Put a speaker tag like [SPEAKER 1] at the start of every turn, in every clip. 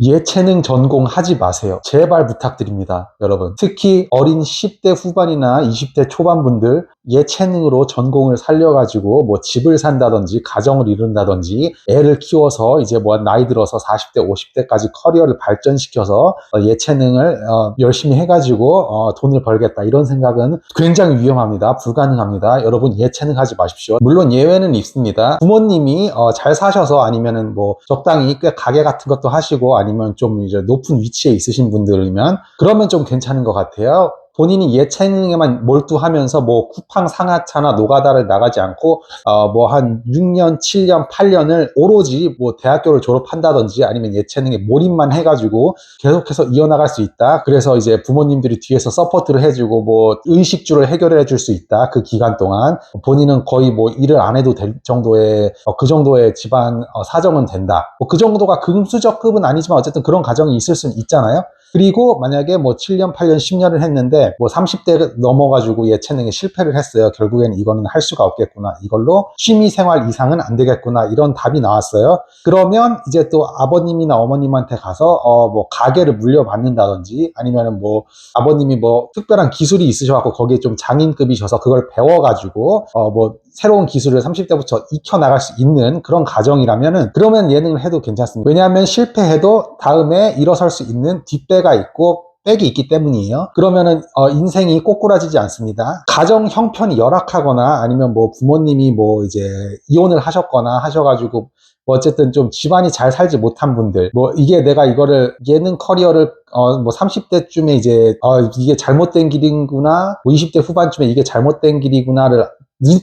[SPEAKER 1] 예체능 전공하지 마세요. 제발 부탁드립니다, 여러분. 특히 어린 10대 후반이나 20대 초반분들 예체능으로 전공을 살려가지고 뭐 집을 산다든지 가정을 이룬다든지 애를 키워서 이제 뭐 나이 들어서 40대, 50대까지 커리어를 발전시켜서 예체능을 열심히 해가지고 돈을 벌겠다, 이런 생각은 굉장히 위험합니다. 불가능합니다. 여러분, 예체능 하지 마십시오. 물론 예외는 있습니다. 부모님이 잘 사셔서 아니면은 뭐 적당히 꽤 가게 같은 것도 하시고 아니면 좀 이제 높은 위치에 있으신 분들이면 그러면 좀 괜찮은 것 같아요. 본인이 예체능에만 몰두하면서 뭐 쿠팡 상하차나 노가다를 나가지 않고 뭐 한 6년, 7년, 8년을 오로지 뭐 대학교를 졸업한다든지 아니면 예체능에 몰입만 해가지고 계속해서 이어나갈 수 있다. 그래서 이제 부모님들이 뒤에서 서포트를 해주고 뭐 의식주를 해결해 줄 수 있다. 그 기간 동안 본인은 거의 뭐 일을 안 해도 될 정도의 그 정도의 집안 사정은 된다. 뭐 그 정도가 금수저급은 아니지만 어쨌든 그런 가정이 있을 수는 있잖아요. 그리고 만약에 뭐 7년, 8년, 10년을 했는데 뭐 30대 넘어가지고 예체능에 실패를 했어요. 결국에는 이거는 할 수가 없겠구나. 이걸로 취미생활 이상은 안 되겠구나. 이런 답이 나왔어요. 그러면 이제 또 아버님이나 어머님한테 가서 뭐 가게를 물려받는다든지 아니면은 뭐 아버님이 뭐 특별한 기술이 있으셔갖고 거기에 좀 장인급이셔서 그걸 배워가지고 뭐 새로운 기술을 30대부터 익혀나갈 수 있는 그런 가정이라면은 그러면 예능을 해도 괜찮습니다. 왜냐하면 실패해도 다음에 일어설 수 있는 뒷배가 있고 백이 있기 때문이에요. 그러면은 인생이 꼬꾸라지지 않습니다. 가정 형편이 열악하거나 아니면 뭐 부모님이 뭐 이제 이혼을 하셨거나 하셔가지고 뭐 어쨌든 좀 집안이 잘 살지 못한 분들, 뭐 이게 내가 이거를 예능 커리어를 뭐 30대쯤에 이제 이게 잘못된 길이구나, 뭐 20대 후반쯤에 이게 잘못된 길이구나를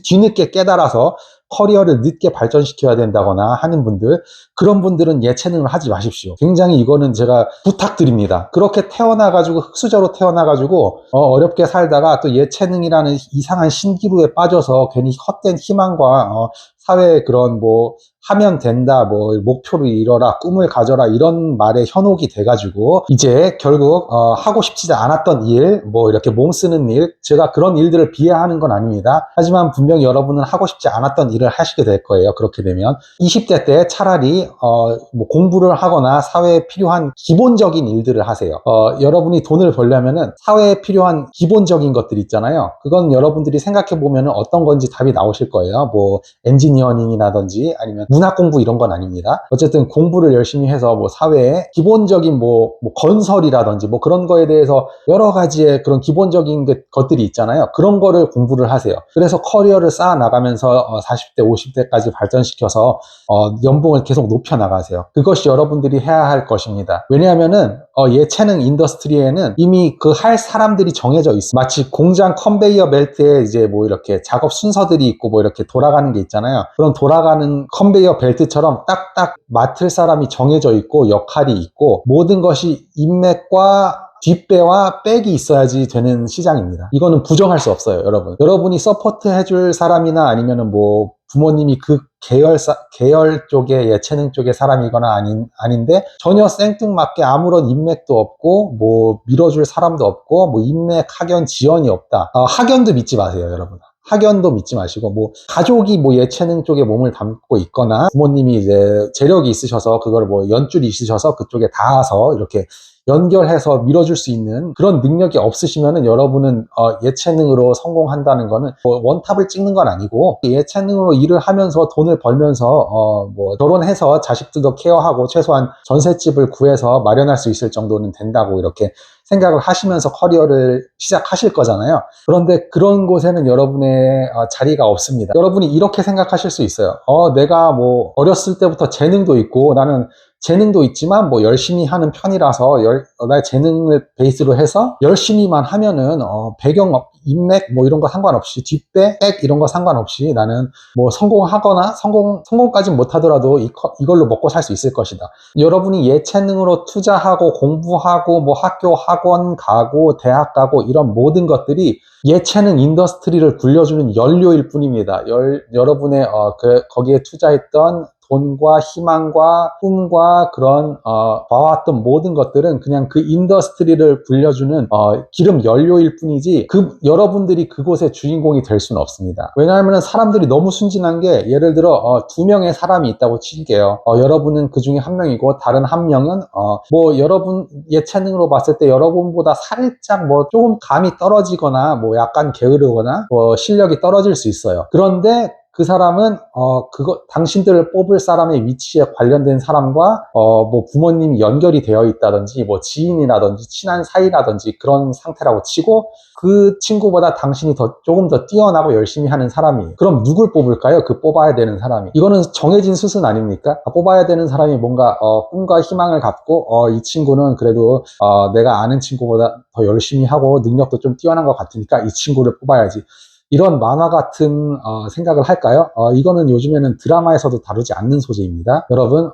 [SPEAKER 1] 뒤늦게 깨달아서 커리어를 늦게 발전시켜야 된다거나 하는 분들, 그런 분들은 예체능을 하지 마십시오. 굉장히 이거는 제가 부탁드립니다. 그렇게 태어나가지고 흙수저로 태어나가지고 어렵게 살다가 또 예체능이라는 이상한 신기루에 빠져서 괜히 헛된 희망과 사회의 그런 뭐 하면 된다, 뭐 목표를 이뤄라, 꿈을 가져라, 이런 말에 현혹이 돼가지고 이제 결국 하고 싶지 않았던 일, 뭐 이렇게 몸 쓰는 일, 제가 그런 일들을 비하하는 건 아닙니다. 하지만 분명히 여러분은 하고 싶지 않았던 일을 하시게 될 거예요. 그렇게 되면 20대 때 차라리 뭐 공부를 하거나 사회에 필요한 기본적인 일들을 하세요. 여러분이 돈을 벌려면은 사회에 필요한 기본적인 것들 있잖아요. 그건 여러분들이 생각해 보면은 어떤 건지 답이 나오실 거예요. 뭐 엔지니어링이라든지 아니면 문학 공부 이런 건 아닙니다. 어쨌든 공부를 열심히 해서 뭐 사회에 기본적인 뭐 건설이라든지 뭐 그런 거에 대해서 여러 가지의 그런 기본적인 것들이 있잖아요. 그런 거를 공부를 하세요. 그래서 커리어를 쌓아 나가면서 40대, 50대까지 발전시켜서 연봉을 계속 높여 나가세요. 그것이 여러분들이 해야 할 것입니다. 왜냐하면은 예체능 인더스트리에는 이미 그 할 사람들이 정해져 있어. 마치 공장 컨베이어 벨트에 이제 뭐 이렇게 작업 순서들이 있고 뭐 이렇게 돌아가는 게 있잖아요. 그런 돌아가는 컨베이어 벨트처럼 딱딱 맡을 사람이 정해져 있고 역할이 있고 모든 것이 인맥과 뒷배와 백이 있어야지 되는 시장입니다. 이거는 부정할 수 없어요, 여러분. 여러분이 서포트 해줄 사람이나 아니면은 뭐 부모님이 그 계열 쪽의 예체능 쪽의 사람이거나 아닌데 전혀 생뚱맞게 아무런 인맥도 없고 뭐 밀어줄 사람도 없고 뭐 인맥 학연 지원이 없다. 학연도 믿지 마세요, 여러분. 학연도 믿지 마시고 뭐 가족이 뭐 예체능 쪽에 몸을 담고 있거나 부모님이 이제 재력이 있으셔서 그걸 뭐 연줄이 있으셔서 그쪽에 닿아서 이렇게 연결해서 밀어줄 수 있는 그런 능력이 없으시면은 여러분은 예체능으로 성공한다는 거는 뭐 원탑을 찍는 건 아니고 예체능으로 일을 하면서 돈을 벌면서 뭐 결혼해서 자식들도 케어하고 최소한 전셋집을 구해서 마련할 수 있을 정도는 된다고 이렇게 생각을 하시면서 커리어를 시작하실 거잖아요. 그런데 그런 곳에는 여러분의 자리가 없습니다. 여러분이 이렇게 생각하실 수 있어요. 내가 뭐 어렸을 때부터 재능도 있고 나는 재능도 있지만 뭐 열심히 하는 편이라서 나의 재능을 베이스로 해서 열심히만 하면은 배경 인맥 뭐 이런 거 상관없이 뒷배 백 이런 거 상관없이 나는 뭐 성공하거나 성공까지는 못하더라도 이걸로 먹고 살 수 있을 것이다. 여러분이 예체능으로 투자하고 공부하고 뭐 학교 학원 가고 대학 가고 이런 모든 것들이 예체능 인더스트리를 굴려주는 연료일 뿐입니다. 여러분의 거기에 투자했던 돈과 희망과 꿈과 그런 봐왔던 모든 것들은 그냥 그 인더스트리를 불려주는 기름 연료일 뿐이지 여러분들이 그곳의 주인공이 될 수는 없습니다. 왜냐하면 사람들이 너무 순진한 게 예를 들어 2명의 사람이 있다고 칠게요. 여러분은 그 중에 한 명이고 다른 한 명은 뭐 여러분 예체능으로 봤을 때 여러분보다 살짝 뭐 조금 감이 떨어지거나 뭐 약간 게으르거나 뭐 실력이 떨어질 수 있어요. 그런데 그 사람은 당신들을 뽑을 사람의 위치에 관련된 사람과 뭐 부모님이 연결이 되어 있다든지 뭐 지인이라든지 친한 사이라든지 그런 상태라고 치고 그 친구보다 당신이 조금 더 뛰어나고 열심히 하는 사람이에요. 그럼 누굴 뽑을까요? 그 뽑아야 되는 사람이. 이거는 정해진 수순 아닙니까? 뽑아야 되는 사람이 뭔가 꿈과 희망을 갖고 이 친구는 그래도 내가 아는 친구보다 더 열심히 하고 능력도 좀 뛰어난 것 같으니까 이 친구를 뽑아야지. 이런 만화 같은 생각을 할까요? 이거는 요즘에는 드라마에서도 다루지 않는 소재입니다. 여러분,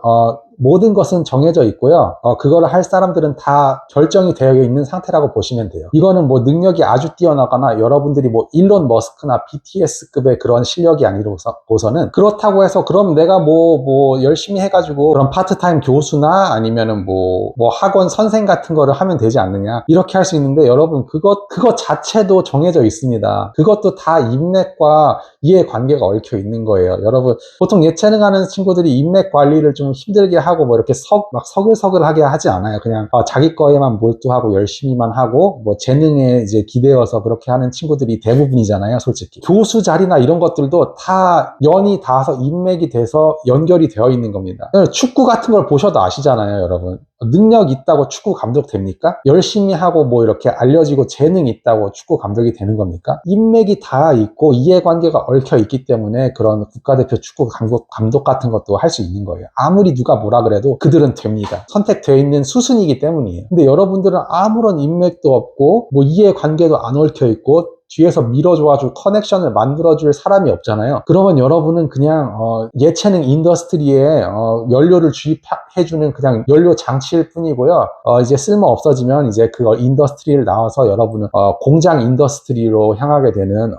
[SPEAKER 1] 모든 것은 정해져 있고요. 그거를 할 사람들은 다 결정이 되어 있는 상태라고 보시면 돼요. 이거는 뭐 능력이 아주 뛰어나거나 여러분들이 뭐 일론 머스크나 BTS급의 그런 실력이 아니고서는 그렇다고 해서 그럼 내가 뭐 열심히 해가지고 그런 파트타임 교수나 아니면은 뭐 학원 선생 같은 거를 하면 되지 않느냐 이렇게 할 수 있는데 여러분 그것 자체도 정해져 있습니다. 그것도 다 인맥과 이해관계가 얽혀 있는 거예요. 여러분 보통 예체능 하는 친구들이 인맥 관리를 좀 힘들게 하고 뭐 이렇게 막 서글서글하게 하지 않아요. 그냥 자기 거에만 몰두하고 열심히만 하고 뭐 재능에 이제 기대어서 그렇게 하는 친구들이 대부분이잖아요. 솔직히 교수 자리나 이런 것들도 다 연이 닿아서 인맥이 돼서 연결이 되어 있는 겁니다. 축구 같은 걸 보셔도 아시잖아요. 여러분 능력 있다고 축구 감독 됩니까? 열심히 하고 뭐 이렇게 알려지고 재능 있다고 축구 감독이 되는 겁니까? 인맥이 다 있고 이해관계가 얽혀 있기 때문에 그런 국가대표 축구 감독 같은 것도 할 수 있는 거예요. 아무리 누가 뭐라 그래도 그들은 됩니다. 선택되어 있는 수순이기 때문이에요. 근데 여러분들은 아무런 인맥도 없고 뭐 이해관계도 안 얽혀 있고 뒤에서 밀어줘가지고 커넥션을 만들어줄 사람이 없잖아요. 그러면 여러분은 그냥 예체능 인더스트리에 연료를 주입해주는 그냥 연료 장치일 뿐이고요. 이제 쓸모 없어지면 이제 그 인더스트리를 나와서 여러분은 공장 인더스트리로 향하게 되는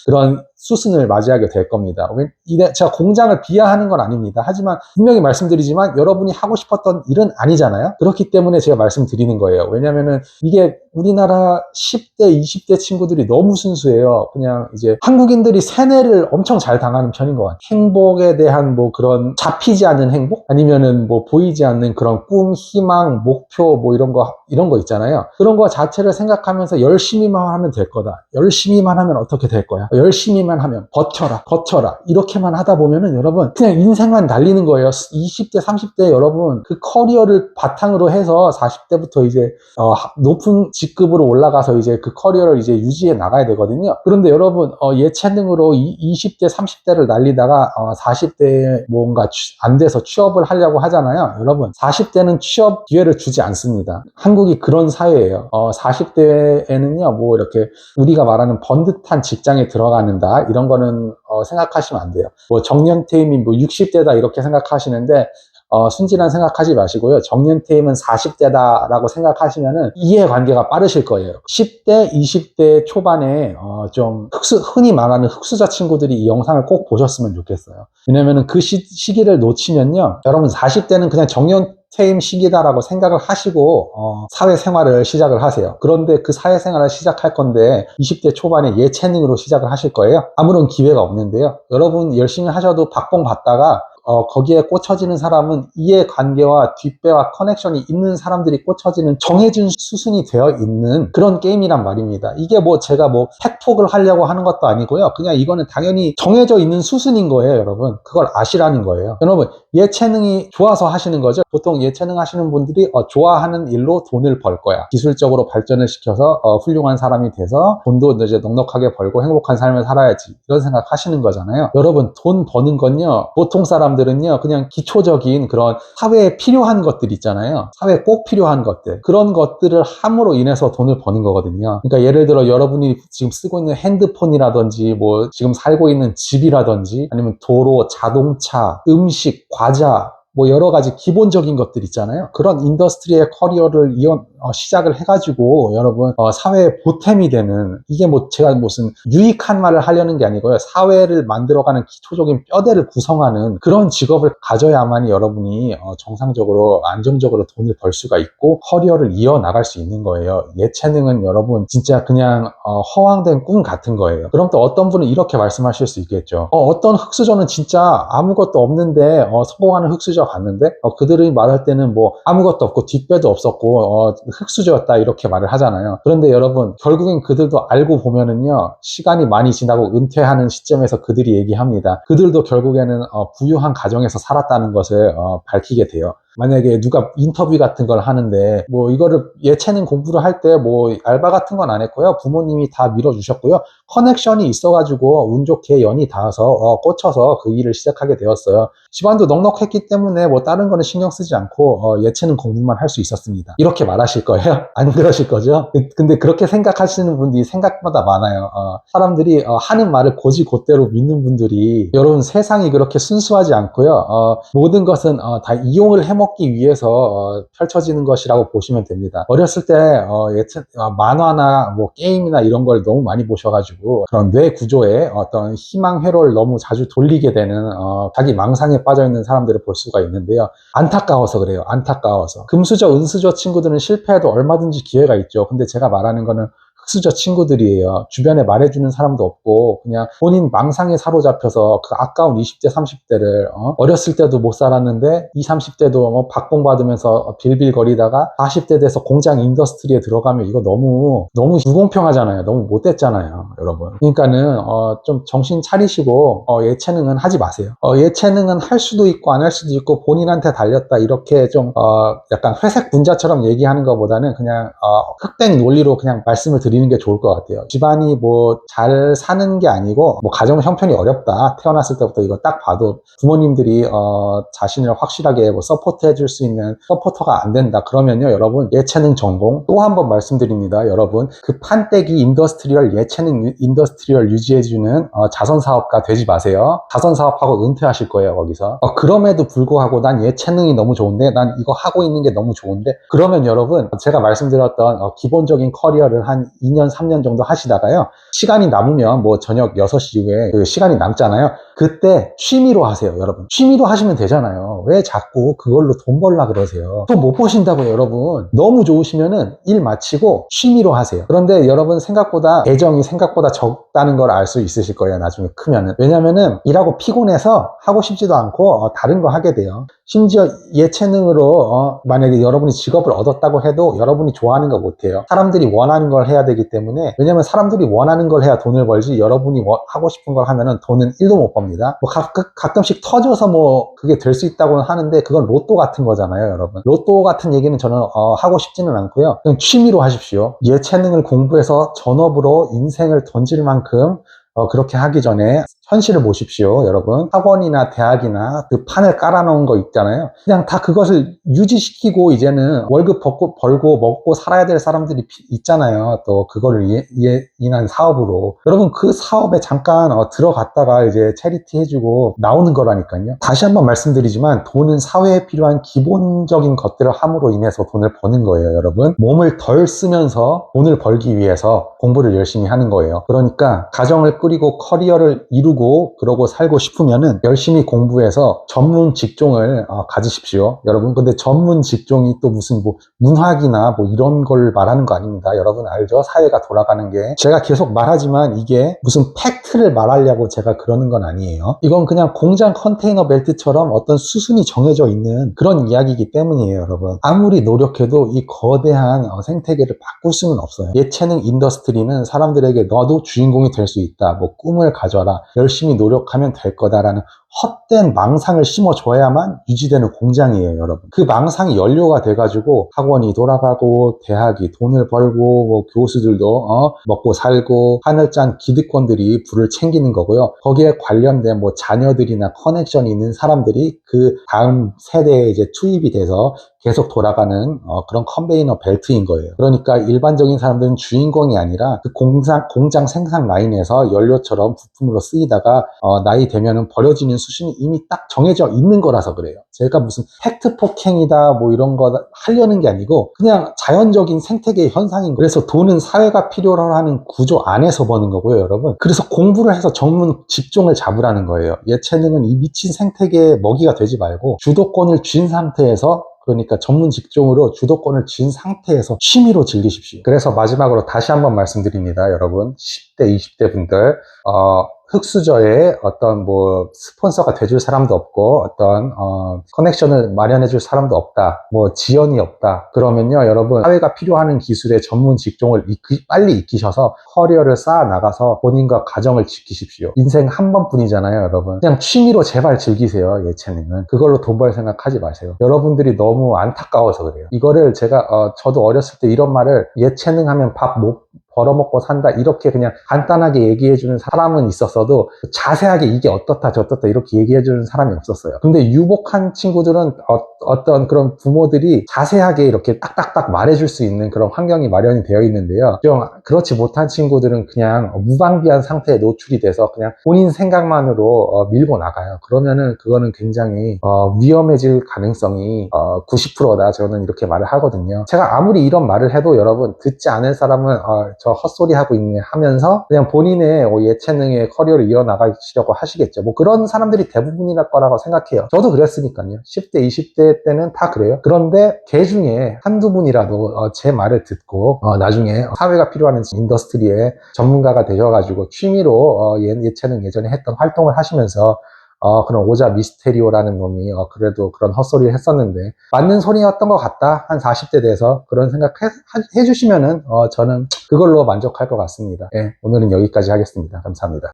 [SPEAKER 1] 그런 수순을 맞이하게 될 겁니다. 제가 공장을 비하하는 건 아닙니다. 하지만 분명히 말씀드리지만 여러분이 하고 싶었던 일은 아니잖아요. 그렇기 때문에 제가 말씀드리는 거예요. 왜냐면은 이게 우리나라 10대, 20대 친구들이 너무 순수해요. 그냥 이제 한국인들이 세뇌를 엄청 잘 당하는 편인 것 같아요. 행복에 대한 뭐 그런 잡히지 않는 행복? 아니면은 뭐 보이지 않는 그런 꿈, 희망, 목표 뭐 이런 거 있잖아요. 그런 거 자체를 생각하면서 열심히만 하면 될 거다. 열심히만 하면 어떻게 될 거야? 열심히만 하면 버텨라 이렇게만 하다 보면은 여러분 그냥 인생만 달리는 거예요. 20대 30대 여러분 그 커리어를 바탕으로 해서 40대부터 이제 높은 직급으로 올라가서 이제 그 커리어를 이제 유지해 나가야 되거든요. 그런데 여러분 예체능으로 20대 30대를 날리다가 40대에 뭔가 안 돼서 취업을 하려고 하잖아요. 여러분 40대는 취업 기회를 주지 않습니다. 한국이 그런 사회예요. 40대에는요 뭐 이렇게 우리가 말하는 번듯한 직장에 들어가는다 이런 거는 생각하시면 안 돼요. 뭐 정년퇴임이 뭐 60대다 이렇게 생각하시는데 순진한 생각하지 마시고요. 정년퇴임은 40대다라고 생각하시면은 이해관계가 빠르실 거예요. 10대, 20대 초반에 좀 흔히 말하는 흑수저 친구들이 이 영상을 꼭 보셨으면 좋겠어요. 왜냐면은 그 시기를 놓치면요. 여러분 40대는 그냥 정년퇴임 시기다라고 생각을 하시고 사회생활을 시작을 하세요. 그런데 그 사회생활을 시작할 건데 20대 초반에 예체능으로 시작을 하실 거예요. 아무런 기회가 없는데요. 여러분 열심히 하셔도 박봉 받다가 거기에 꽂혀지는 사람은 이해관계와 뒷배와 커넥션이 있는 사람들이 꽂혀지는 정해진 수순이 되어 있는 그런 게임이란 말입니다. 이게 뭐 제가 뭐 팩폭을 하려고 하는 것도 아니고요. 그냥 이거는 당연히 정해져 있는 수순인 거예요, 여러분. 그걸 아시라는 거예요. 여러분, 예체능이 좋아서 하시는 거죠. 보통 예체능 하시는 분들이 좋아하는 일로 돈을 벌 거야. 기술적으로 발전을 시켜서 훌륭한 사람이 돼서 돈도 이제 넉넉하게 벌고 행복한 삶을 살아야지. 이런 생각 하시는 거잖아요. 여러분, 돈 버는 건요. 보통 사람들은요. 그냥 기초적인 그런 사회에 필요한 것들 있잖아요. 사회에 꼭 필요한 것들. 그런 것들을 함으로 인해서 돈을 버는 거거든요. 그러니까 예를 들어 여러분이 지금 쓰고 있는 핸드폰이라든지 뭐 지금 살고 있는 집이라든지 아니면 도로, 자동차, 음식, 과자 뭐 여러 가지 기본적인 것들 있잖아요. 그런 인더스트리의 커리어를 시작을 해가지고 여러분 사회의 보탬이 되는, 이게 뭐 제가 무슨 유익한 말을 하려는 게 아니고요, 사회를 만들어가는 기초적인 뼈대를 구성하는 그런 직업을 가져야만이 여러분이 정상적으로 안정적으로 돈을 벌 수가 있고 커리어를 이어나갈 수 있는 거예요. 예체능은 여러분 진짜 그냥 허황된 꿈 같은 거예요. 그럼 또 어떤 분은 이렇게 말씀하실 수 있겠죠. 어떤 흑수저는 진짜 아무것도 없는데 성공하는 흑수저 봤는데 그들이 말할 때는 뭐 아무것도 없고 뒷배도 없었고 흑수저였다 이렇게 말을 하잖아요. 그런데 여러분 결국엔 그들도 알고 보면은요, 시간이 많이 지나고 은퇴하는 시점에서 그들이 얘기합니다. 그들도 결국에는 부유한 가정에서 살았다는 것을 밝히게 돼요. 만약에 누가 인터뷰 같은 걸 하는데 뭐 이거를 예체능 공부를 할 때 뭐 알바 같은 건 안 했고요, 부모님이 다 밀어주셨고요, 커넥션이 있어가지고 운 좋게 연이 닿아서 꽂혀서 그 일을 시작하게 되었어요. 집안도 넉넉했기 때문에 뭐 다른 거는 신경 쓰지 않고 예체능 공부만 할 수 있었습니다. 이렇게 말하실 거예요? 안 그러실 거죠? 근데 그렇게 생각하시는 분들이 생각보다 많아요. 사람들이 하는 말을 곧이곧대로 믿는 분들이, 여러분 세상이 그렇게 순수하지 않고요, 모든 것은 다 이용을 해먹기 위해서 펼쳐지는 것이라고 보시면 됩니다. 어렸을 때 만화나 뭐 게임이나 이런 걸 너무 많이 보셔가지고 그런 뇌 구조에 어떤 희망 회로를 너무 자주 돌리게 되는 자기 망상에 빠져있는 사람들을 볼 수가 있는데요. 안타까워서 그래요. 안타까워서. 금수저, 은수저 친구들은 실패해도 얼마든지 기회가 있죠. 근데 제가 말하는 거는 흑수저 친구들이에요. 주변에 말해주는 사람도 없고 그냥 본인 망상에 사로잡혀서 그 아까운 20대 30대를 어렸을 때도 못 살았는데 20, 30대도 박봉받으면서 빌빌거리다가 40대 돼서 공장 인더스트리에 들어가면 이거 너무 무공평하잖아요. 너무 못됐잖아요, 여러분. 그러니까는 좀 정신 차리시고 예체능은 하지 마세요. 예체능은 할 수도 있고 안 할 수도 있고 본인한테 달렸다 이렇게 좀 약간 회색 분자처럼 얘기하는 것보다는 그냥 흑백 논리로 그냥 말씀을 드리는 게 좋을 것 같아요. 집안이 뭐 잘 사는 게 아니고 뭐 가정 형편이 어렵다, 태어났을 때부터 이거 딱 봐도 부모님들이 자신을 확실하게 뭐 서포트 해줄 수 있는 서포터가 안 된다 그러면요, 여러분 예체능 전공, 또 한 번 말씀드립니다. 여러분 그 판때기 인더스트리얼, 예체능 인더스트리얼 유지해주는 자선사업가 되지 마세요. 자선사업하고 은퇴하실 거예요, 거기서. 그럼에도 불구하고 난 예체능이 너무 좋은데, 난 이거 하고 있는 게 너무 좋은데, 그러면 여러분 제가 말씀드렸던 기본적인 커리어를 한 2년 3년 정도 하시다가요, 시간이 남으면 뭐 저녁 6시 이후에 그 시간이 남잖아요. 그때 취미로 하세요, 여러분. 취미로 하시면 되잖아요. 왜 자꾸 그걸로 돈 벌라 그러세요? 돈 못 버신다고요, 여러분. 너무 좋으시면은 일 마치고 취미로 하세요. 그런데 여러분 생각보다 애정이 생각보다 적다는 걸 알 수 있으실 거예요, 나중에 크면은. 왜냐면은 일하고 피곤해서 하고 싶지도 않고 다른 거 하게 돼요. 심지어 예체능으로 만약에 여러분이 직업을 얻었다고 해도 여러분이 좋아하는 거 못해요. 사람들이 원하는 걸 해야 되기 때문에. 왜냐면 사람들이 원하는 걸 해야 돈을 벌지, 여러분이 하고 싶은 걸 하면은 돈은 1도 못 법니다. 뭐 가끔씩 터져서 뭐 그게 될 수 있다고는 하는데 그건 로또 같은 거잖아요, 여러분. 로또 같은 얘기는 저는 하고 싶지는 않고요. 그냥 취미로 하십시오. 예체능을 공부해서 전업으로 인생을 던질 만큼 그렇게 하기 전에 현실을 보십시오, 여러분. 학원이나 대학이나 그 판을 깔아놓은 거 있잖아요. 그냥 다 그것을 유지시키고 이제는 월급 벌고 먹고 살아야 될 사람들이 있잖아요. 또 그거를 인한 사업으로. 여러분 그 사업에 잠깐 들어갔다가 이제 체리티 해주고 나오는 거라니까요. 다시 한번 말씀드리지만 돈은 사회에 필요한 기본적인 것들을 함으로 인해서 돈을 버는 거예요, 여러분. 몸을 덜 쓰면서 돈을 벌기 위해서 공부를 열심히 하는 거예요. 그러니까 가정을 꾸리고 커리어를 이루고 그러고 살고 싶으면은 열심히 공부해서 전문 직종을 가지십시오, 여러분. 근데 전문 직종이 또 무슨 뭐 문학이나 뭐 이런 걸 말하는 거 아닙니다. 여러분 알죠? 사회가 돌아가는 게. 제가 계속 말하지만 이게 무슨 팩트를 말하려고 제가 그러는 건 아니에요. 이건 그냥 공장 컨테이너 벨트처럼 어떤 수순이 정해져 있는 그런 이야기이기 때문이에요, 여러분. 아무리 노력해도 이 거대한 생태계를 바꿀 수는 없어요. 예체능 인더스트리는 사람들에게 너도 주인공이 될 수 있다, 뭐 꿈을 가져라, 열심히 노력하면 될 거다라는 헛된 망상을 심어줘야만 유지되는 공장이에요, 여러분. 그 망상이 연료가 돼가지고 학원이 돌아가고 대학이 돈을 벌고 뭐 교수들도 먹고 살고 하늘짠 기득권들이 불을 챙기는 거고요. 거기에 관련된 뭐 자녀들이나 커넥션이 있는 사람들이 그 다음 세대에 이제 투입이 돼서 계속 돌아가는 그런 컨베이너 벨트인 거예요. 그러니까 일반적인 사람들은 주인공이 아니라 그 공장 생산 라인에서 연료처럼 부품으로 쓰이다가 나이 되면은 버려지는 수준이 이미 딱 정해져 있는 거라서 그래요. 제가 무슨 팩트 폭행이다 뭐 이런 거 하려는 게 아니고 그냥 자연적인 생태계의 현상인 거예요. 그래서 돈은 사회가 필요로 하는 구조 안에서 버는 거고요, 여러분. 그래서 공부를 해서 전문 직종을 잡으라는 거예요. 예체능은 이 미친 생태계의 먹이가 되지 말고 주도권을 쥔 상태에서, 그러니까 전문 직종으로 주도권을 쥔 상태에서 취미로 즐기십시오. 그래서 마지막으로 다시 한번 말씀드립니다, 여러분. 10대, 20대 분들, 흑수저에 어떤 뭐 스폰서가 돼줄 사람도 없고 어떤 커넥션을 마련해줄 사람도 없다, 뭐 지연이 없다, 그러면요 여러분, 사회가 필요하는 기술의 전문 직종을 빨리 익히셔서 커리어를 쌓아 나가서 본인과 가정을 지키십시오. 인생 한 번뿐이잖아요, 여러분. 그냥 취미로 제발 즐기세요. 예체능은 그걸로 돈 벌 생각하지 마세요. 여러분들이 너무 안타까워서 그래요. 이거를 제가 저도 어렸을 때 이런 말을, 예체능 하면 밥 못 벌어먹고 산다, 이렇게 그냥 간단하게 얘기해주는 사람은 있었어도 자세하게 이게 어떻다 저떻다 이렇게 얘기해주는 사람이 없었어요. 근데 유복한 친구들은 어떤 그런 부모들이 자세하게 이렇게 딱딱딱 말해줄 수 있는 그런 환경이 마련이 되어 있는데요. 좀 그렇지 못한 친구들은 그냥 무방비한 상태에 노출이 돼서 그냥 본인 생각만으로 밀고 나가요. 그러면은 그거는 굉장히 위험해질 가능성이 90%다, 저는 이렇게 말을 하거든요. 제가 아무리 이런 말을 해도 여러분, 듣지 않을 사람은 저 헛소리 하고 있네 하면서 그냥 본인의 예체능의 커리어를 이어나가시려고 하시겠죠. 뭐 그런 사람들이 대부분이랄 거라고 생각해요. 저도 그랬으니까요. 10대, 20대 때는 다 그래요. 그런데 걔 중에 한두 분이라도 제 말을 듣고 나중에 사회가 필요한 인더스트리의 전문가가 되셔가지고 취미로 예체능 예전에 했던 활동을 하시면서 그런 오자 미스테리오라는 놈이 그래도 그런 헛소리를 했었는데 맞는 소리였던 것 같다, 한 40대 돼서 그런 생각 해주시면은 저는 그걸로 만족할 것 같습니다. 예, 오늘은 여기까지 하겠습니다. 감사합니다.